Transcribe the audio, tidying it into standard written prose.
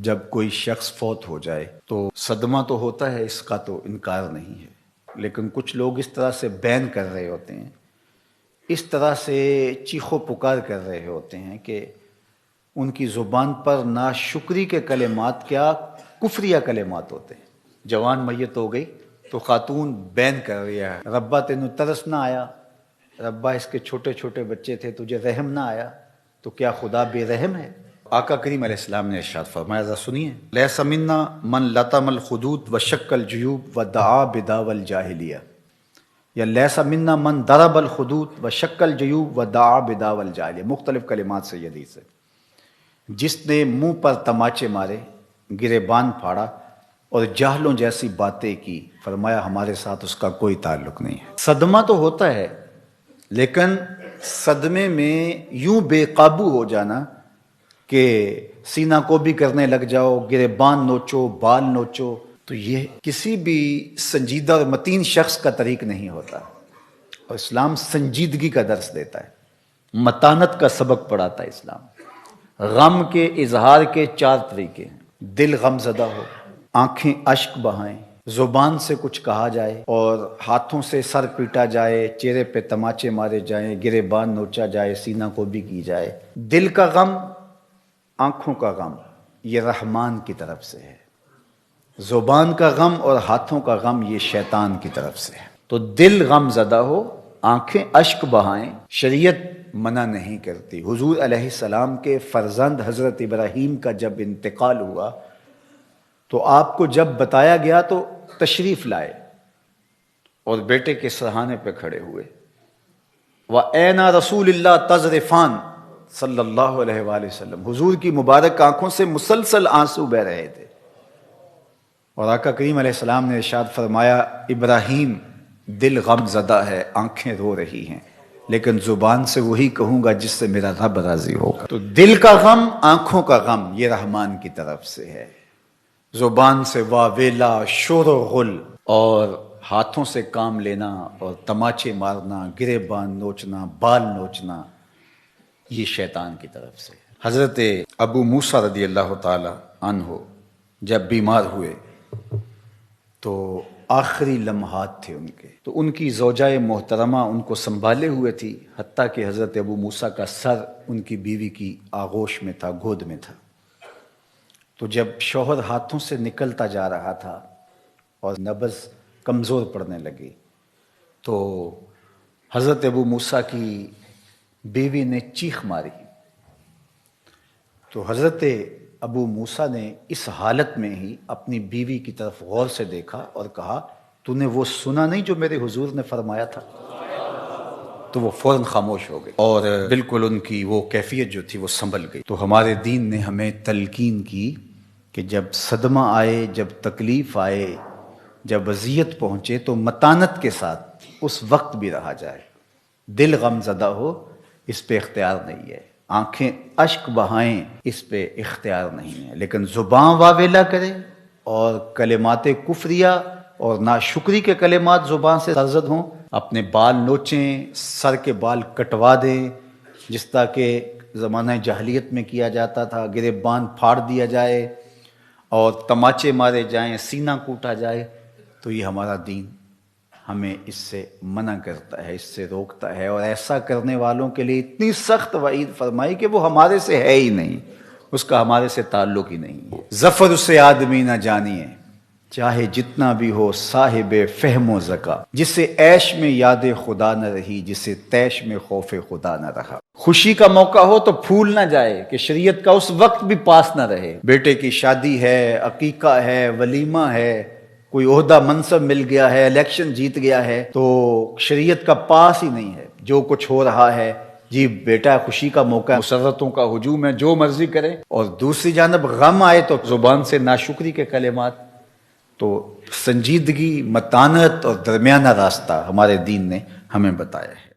جب کوئی شخص فوت ہو جائے تو صدمہ تو ہوتا ہے، اس کا تو انکار نہیں ہے، لیکن کچھ لوگ اس طرح سے بین کر رہے ہوتے ہیں، اس طرح سے چیخ و پکار کر رہے ہوتے ہیں کہ ان کی زبان پر ناشکری کے کلمات کیا کفریہ کلمات ہوتے ہیں۔ جوان میت ہو گئی تو خاتون بین کر رہی ہے، ربا تینوں ترس نہ آیا، ربا اس کے چھوٹے چھوٹے بچے تھے، تجھے رحم نہ آیا، تو کیا خدا بے رحم ہے؟ آقا کریم علیہ السلام نے ارشاد فرمایا، ذرا سنیے، لیس منا من لطم الخدود وشق الجیوب ودعا بدعوی الجاہلیہ، یا لیس منا من ضرب الخدود وشق الجیوب ودعا بدعوی الجاہلیہ، مختلف کلمات سے یہ حدیث ہے۔ جس نے منہ پر تماچے مارے، گریبان پھاڑا اور جاہلوں جیسی باتیں کی، فرمایا ہمارے ساتھ اس کا کوئی تعلق نہیں ہے۔ صدمہ تو ہوتا ہے، لیکن صدمے میں یوں بے قابو ہو جانا کہ سینہ کو بھی کرنے لگ جاؤ، گریبان نوچو، بال نوچو، تو یہ کسی بھی سنجیدہ اور متین شخص کا طریق نہیں ہوتا، اور اسلام سنجیدگی کا درس دیتا ہے، متانت کا سبق پڑھاتا ہے اسلام۔ غم کے اظہار کے 4 طریقے ہیں، دل غم زدہ ہو، آنکھیں اشک بہائیں، زبان سے کچھ کہا جائے اور ہاتھوں سے سر پیٹا جائے، چہرے پہ تماچے مارے جائیں، گریبان نوچا جائے، سینہ کو بھی کی جائے۔ دل کا غم، آنکھوں کا غم، یہ رحمان کی طرف سے ہے، زبان کا غم اور ہاتھوں کا غم یہ شیطان کی طرف سے ہے۔ تو دل غم زدہ ہو، آنکھیں اشک بہائیں، شریعت منع نہیں کرتی۔ حضور علیہ السلام کے فرزند حضرت ابراہیم کا جب انتقال ہوا تو آپ کو جب بتایا گیا تو تشریف لائے اور بیٹے کے سرہانے پہ کھڑے ہوئے، وَأَيْنَ رَسُولِ اللَّهِ تَذْرِفَانِ صلی اللہ علیہ وآلہ وسلم، حضور کی مبارک آنکھوں سے مسلسل آنسو بہ رہے تھے، اور آقا کریم علیہ السلام نے ارشاد فرمایا، ابراہیم دل غم زدہ ہے، آنکھیں رو رہی ہیں، لیکن زبان سے وہی کہوں گا جس سے میرا رب راضی ہوگا۔ تو دل کا غم، آنکھوں کا غم یہ رحمان کی طرف سے ہے، زبان سے واہ ویلا، شور و غل، اور ہاتھوں سے کام لینا اور تماچے مارنا، گریبان نوچنا، بال نوچنا، یہ شیطان کی طرف سے۔ حضرت ابو موسیٰ رضی اللہ تعالی عنہ جب بیمار ہوئے تو آخری لمحات تھے ان کے، تو ان کی زوجہ محترمہ ان کو سنبھالے ہوئے تھی، حتیٰ کہ حضرت ابو موسیٰ کا سر ان کی بیوی کی آغوش میں تھا، گود میں تھا۔ تو جب شوہر ہاتھوں سے نکلتا جا رہا تھا اور نبض کمزور پڑنے لگی، تو حضرت ابو موسیٰ کی بیوی نے چیخ ماری، تو حضرت ابو موسیٰ نے اس حالت میں ہی اپنی بیوی کی طرف غور سے دیکھا اور کہا، تو نے وہ سنا نہیں جو میرے حضور نے فرمایا تھا؟ تو وہ فوراً خاموش ہو گئے، اور بالکل ان کی وہ کیفیت جو تھی وہ سنبھل گئی۔ تو ہمارے دین نے ہمیں تلقین کی کہ جب صدمہ آئے، جب تکلیف آئے، جب اذیت پہنچے تو متانت کے ساتھ اس وقت بھی رہا جائے۔ دل غم زدہ ہو، اس پہ اختیار نہیں ہے، آنکھیں اشک بہائیں، اس پہ اختیار نہیں ہے، لیکن زبان واویلا کرے اور کلمات کفریہ اور ناشکری کے کلمات زبان سے سرزد ہوں، اپنے بال نوچیں، سر کے بال کٹوا دیں، جس طرح کہ زمانہ جاہلیت میں کیا جاتا تھا، گریبان پھاڑ دیا جائے اور تماچے مارے جائیں، سینہ کوٹا جائے، تو یہ ہمارا دین ہمیں اس سے منع کرتا ہے، اس سے روکتا ہے، اور ایسا کرنے والوں کے لیے اتنی سخت وعید فرمائی کہ وہ ہمارے سے ہے ہی نہیں، اس کا ہمارے سے تعلق ہی نہیں ہے۔ ظفر اسے آدمی نہ جانیے، چاہے جتنا بھی ہو صاحب فہم و ذکا، جسے عیش میں یاد خدا نہ رہی، جسے تیش میں خوف خدا نہ رہا۔ خوشی کا موقع ہو تو پھول نہ جائے کہ شریعت کا اس وقت بھی پاس نہ رہے، بیٹے کی شادی ہے، عقیقہ ہے، ولیمہ ہے، کوئی عہدہ منصب مل گیا ہے، الیکشن جیت گیا ہے، تو شریعت کا پاس ہی نہیں ہے، جو کچھ ہو رہا ہے، جی بیٹا خوشی کا موقع ہے، مسرتوں کا ہجوم ہے، جو مرضی کرے، اور دوسری جانب غم آئے تو زبان سے ناشکری کے کلمات۔ تو سنجیدگی، متانت اور درمیانہ راستہ ہمارے دین نے ہمیں بتایا ہے۔